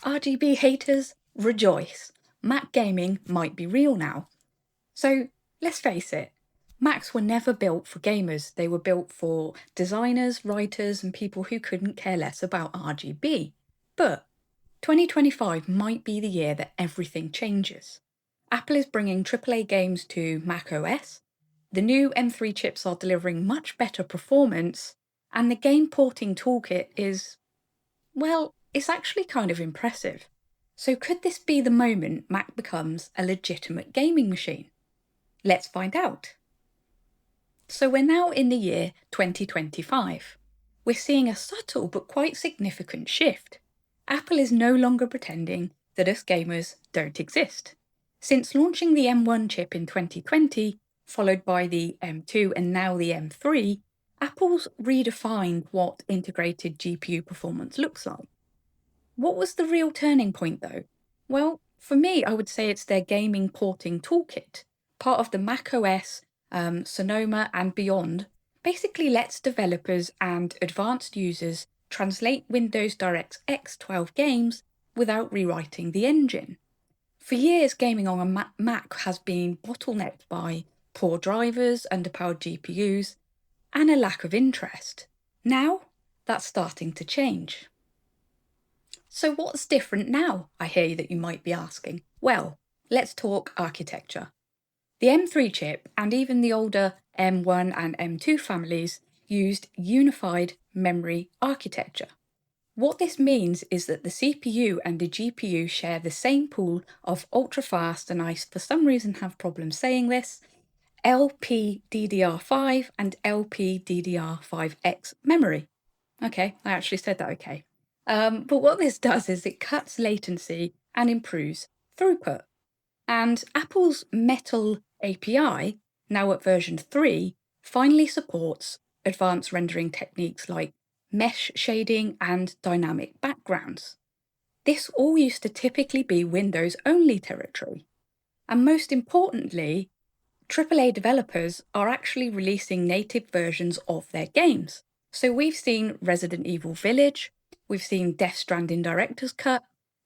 RGB haters, rejoice! Mac gaming might be real now. So let's face it, Macs were never built for gamers. They were built for designers, writers, and people who couldn't care less about RGB. But 2025 might be the year that everything changes. Apple is bringing AAA games to macOS, the new M3 chips are delivering much better performance, and the game porting toolkit is, well, it's actually kind of impressive. So could this be the moment Mac becomes a legitimate gaming machine? Let's find out. So we're now in the year 2025. We're seeing a subtle but quite significant shift. Apple is no longer pretending that us gamers don't exist. Since launching the M1 chip in 2020, followed by the M2 and now the M3, Apple's redefined what integrated GPU performance looks like. What was the real turning point though? Well, for me, I would say it's their gaming porting toolkit. Part of the macOS, Sonoma, and beyond basically lets developers and advanced users translate Windows DirectX 12 games without rewriting the engine. For years, gaming on a Mac has been bottlenecked by poor drivers, underpowered GPUs, and a lack of interest. Now, that's starting to change. So what's different now, I hear that you might be asking? Well, let's talk architecture. The M3 chip and even the older M1 and M2 families used unified memory architecture. What this means is that the CPU and the GPU share the same pool of ultra-fast, and I for some reason have problems saying this, LPDDR5 and LPDDR5X memory. Okay, I actually said that okay. But what this does is it cuts latency and improves throughput. And Apple's Metal API, now at version 3, finally supports advanced rendering techniques like mesh shading and dynamic backgrounds. This all used to typically be Windows-only territory. And most importantly, AAA developers are actually releasing native versions of their games. So we've seen Resident Evil Village, we've seen Death Stranding Director's Cut,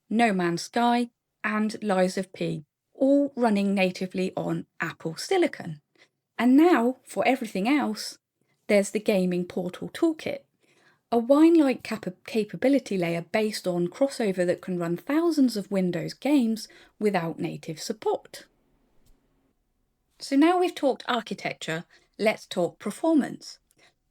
No Man's Sky, and Lies of P, all running natively on Apple Silicon. And now, for everything else, there's the Gaming Portal Toolkit, a wine-like capability layer based on crossover that can run thousands of Windows games without native support. So now we've talked architecture, let's talk performance.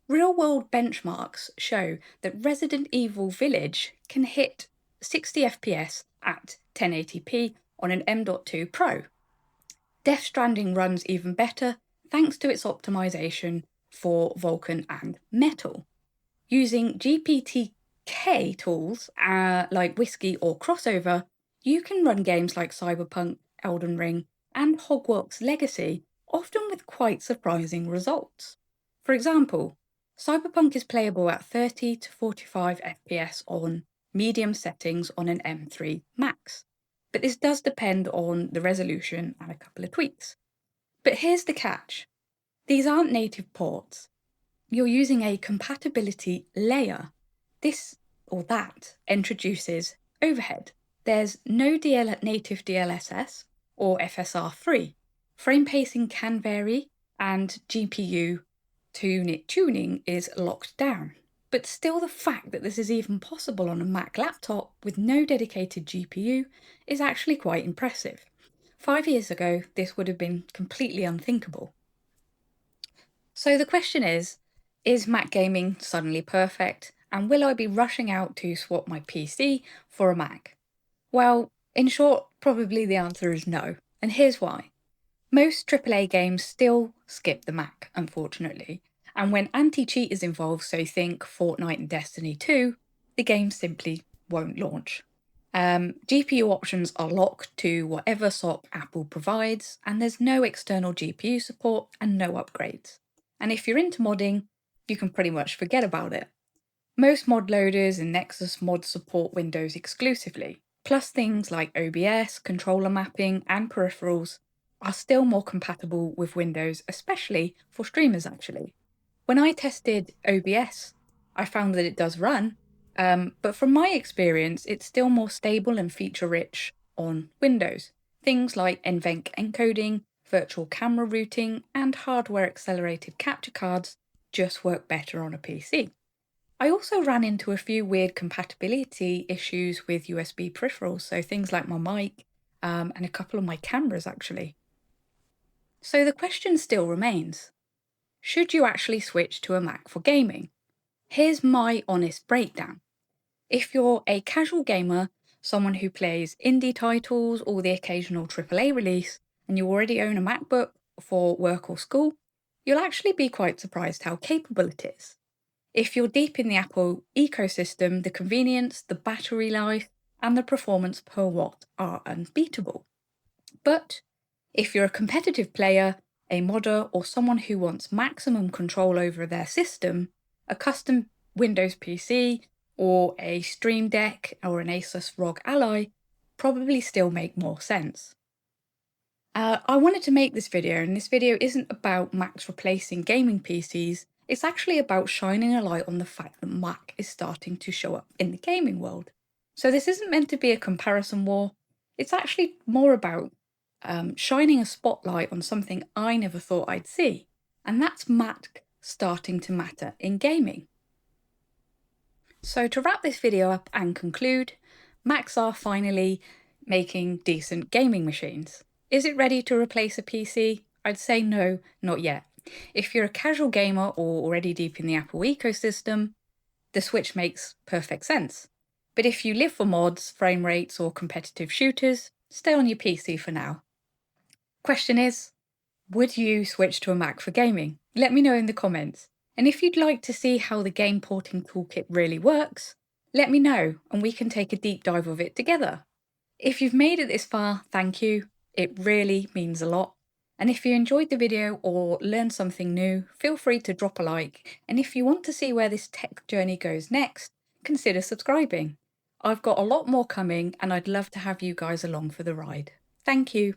Real-world benchmarks show that Resident Evil Village can hit 60 FPS at 1080p on an M.2 Pro. Death Stranding runs even better thanks to its optimization for Vulkan and Metal. Using GPTK tools like Whiskey or Crossover, you can run games like Cyberpunk, Elden Ring, and Hogwarts Legacy, often with quite surprising results. For example, Cyberpunk is playable at 30 to 45 FPS on medium settings on an M3 Max, but this does depend on the resolution and a couple of tweaks. But here's the catch. These aren't native ports. You're using a compatibility layer. This or that introduces overhead. There's no native DLSS or FSR3. Frame pacing can vary and GPU tuning is locked down. But still, the fact that this is even possible on a Mac laptop with no dedicated GPU is actually quite impressive. 5 years ago, this would have been completely unthinkable. So the question is Mac gaming suddenly perfect? And will I be rushing out to swap my PC for a Mac? Well, in short, probably the answer is no. And here's why. Most AAA games still skip the Mac, unfortunately. And when anti-cheat is involved, so think Fortnite and Destiny 2, the game simply won't launch. GPU options are locked to whatever SOC Apple provides, and there's no external GPU support and no upgrades. And if you're into modding, you can pretty much forget about it. Most mod loaders and Nexus mods support Windows exclusively, plus things like OBS, controller mapping, and peripherals are still more compatible with Windows, especially for streamers actually. When I tested OBS, I found that it does run, But from my experience, it's still more stable and feature-rich on Windows. Things like NVENC encoding, virtual camera routing, and hardware-accelerated capture cards just work better on a PC. I also ran into a few weird compatibility issues with USB peripherals, so things like my mic and a couple of my cameras actually. So the question still remains, should you actually switch to a Mac for gaming? Here's my honest breakdown. If you're a casual gamer, someone who plays indie titles or the occasional AAA release, and you already own a MacBook for work or school, you'll actually be quite surprised how capable it is. If you're deep in the Apple ecosystem, the convenience, the battery life, and the performance per watt are unbeatable. But if you're a competitive player, a modder, or someone who wants maximum control over their system, a custom Windows PC or a Stream Deck or an Asus ROG Ally probably still make more sense. I wanted to make this video, and this video isn't about Macs replacing gaming PCs, it's actually about shining a light on the fact that Mac is starting to show up in the gaming world. So this isn't meant to be a comparison war, it's actually more about shining a spotlight on something I never thought I'd see, and that's Mac starting to matter in gaming. So to wrap this video up and conclude, Macs are finally making decent gaming machines. Is it ready to replace a PC? I'd say no, not yet. If you're a casual gamer or already deep in the Apple ecosystem, the Switch makes perfect sense. But if you live for mods, frame rates, or competitive shooters, stay on your PC for now. Question is, would you switch to a Mac for gaming? Let me know in the comments. And if you'd like to see how the game porting toolkit really works, let me know and we can take a deep dive of it together. If you've made it this far, thank you. It really means a lot. And if you enjoyed the video or learned something new, feel free to drop a like. And if you want to see where this tech journey goes next, consider subscribing. I've got a lot more coming and I'd love to have you guys along for the ride. Thank you.